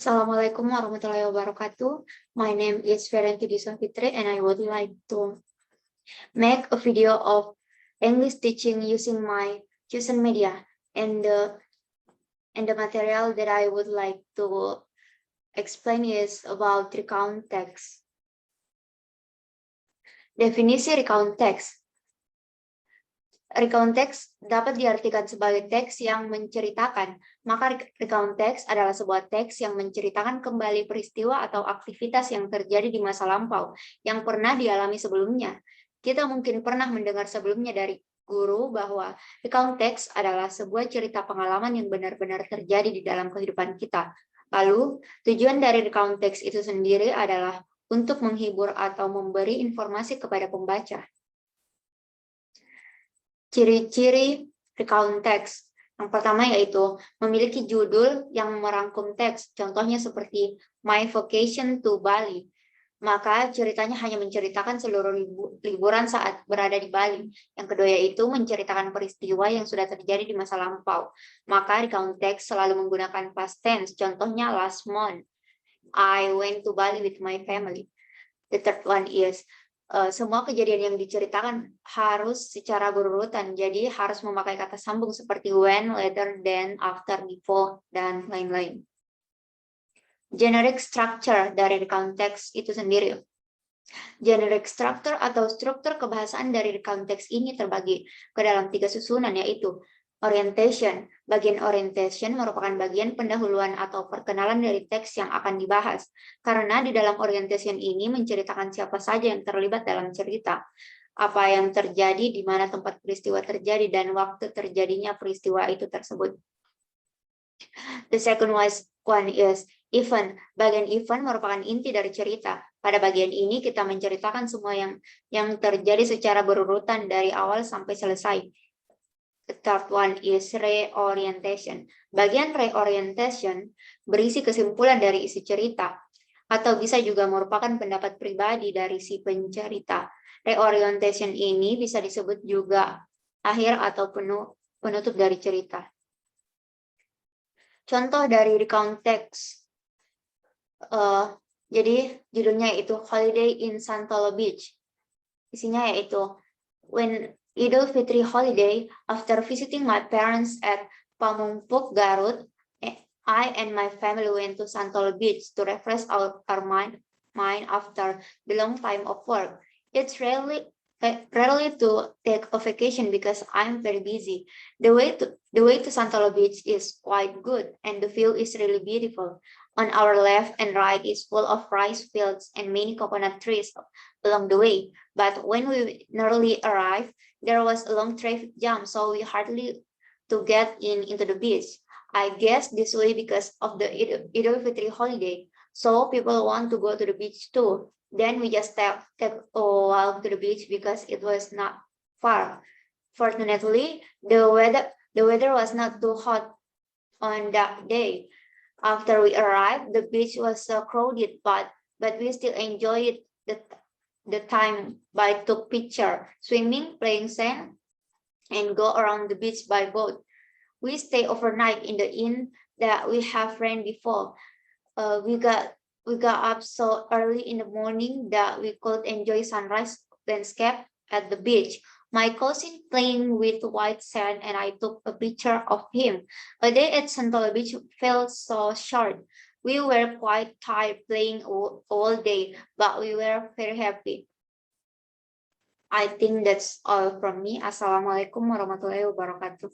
Assalamualaikum warahmatullahi wabarakatuh. My name is Ferenty Disafitri and I would like to make a video of English teaching using my chosen media and the material that I would like to explain is about recount text. Definisi recount text. Recount text dapat diartikan sebagai teks yang menceritakan. Maka recount text adalah sebuah teks yang menceritakan kembali peristiwa atau aktivitas yang terjadi di masa lampau yang pernah dialami sebelumnya. Kita mungkin pernah mendengar sebelumnya dari guru bahwa recount text adalah sebuah cerita pengalaman yang benar-benar terjadi di dalam kehidupan kita. Lalu, tujuan dari recount text itu sendiri adalah untuk menghibur atau memberi informasi kepada pembaca. Ciri-ciri recount text. Yang pertama yaitu memiliki judul yang merangkum teks. Contohnya seperti My Vacation to Bali. Maka ceritanya hanya menceritakan seluruh liburan saat berada di Bali. Yang kedua yaitu menceritakan peristiwa yang sudah terjadi di masa lampau. Maka recount text selalu menggunakan past tense. Contohnya last month, I went to Bali with my family. The third one is semua kejadian yang diceritakan harus secara berurutan, jadi harus memakai kata sambung seperti when, later, then, after, before, dan lain-lain. Generic structure dari recount text itu sendiri. Generic structure atau struktur kebahasaan dari recount text ini terbagi ke dalam 3 susunan, yaitu orientation. Bagian orientation merupakan bagian pendahuluan atau perkenalan dari teks yang akan dibahas. Karena di dalam orientation ini menceritakan siapa saja yang terlibat dalam cerita, apa yang terjadi, di mana tempat peristiwa terjadi, dan waktu terjadinya peristiwa itu tersebut. The second one is event. Bagian event merupakan inti dari cerita. Pada bagian ini kita menceritakan semua yang terjadi secara berurutan dari awal sampai selesai. The third one is reorientation. Bagian reorientation berisi kesimpulan dari isi cerita, atau bisa juga merupakan pendapat pribadi dari si pencerita. Reorientation ini bisa disebut juga akhir atau penutup dari cerita. Contoh dari recount text. Jadi judulnya yaitu Holiday in Santolo Beach. Isinya yaitu when Idul Fitri holiday, after visiting my parents at Pamungpuk, Garut, I and my family went to Santolo Beach to refresh our mind after the long time of work. It's rarely to take a vacation because I'm very busy. The way to Santolo Beach is quite good and the view is really beautiful. On our left and right is full of rice fields and many coconut trees along the way. But when we nearly arrived, there was a long traffic jam, so we hardly to get into the beach. I guess this way because of the Idul Fitri holiday, so people want to go to the beach too. Then we just take a walk to the beach because it was not far. Fortunately, the weather was not too hot on that day. After we arrived, the beach was so crowded, but we still enjoyed the time by took picture, swimming, playing sand, and go around the beach by boat. We stay overnight in the inn that we have ran before. We got up so early in the morning that we could enjoy sunrise landscape at the beach. My cousin playing with white sand and I took a picture of him. A day at Santolo Beach felt so short. We were quite tired playing all day, but we were very happy. I think that's all from me. Assalamualaikum warahmatullahi wabarakatuh.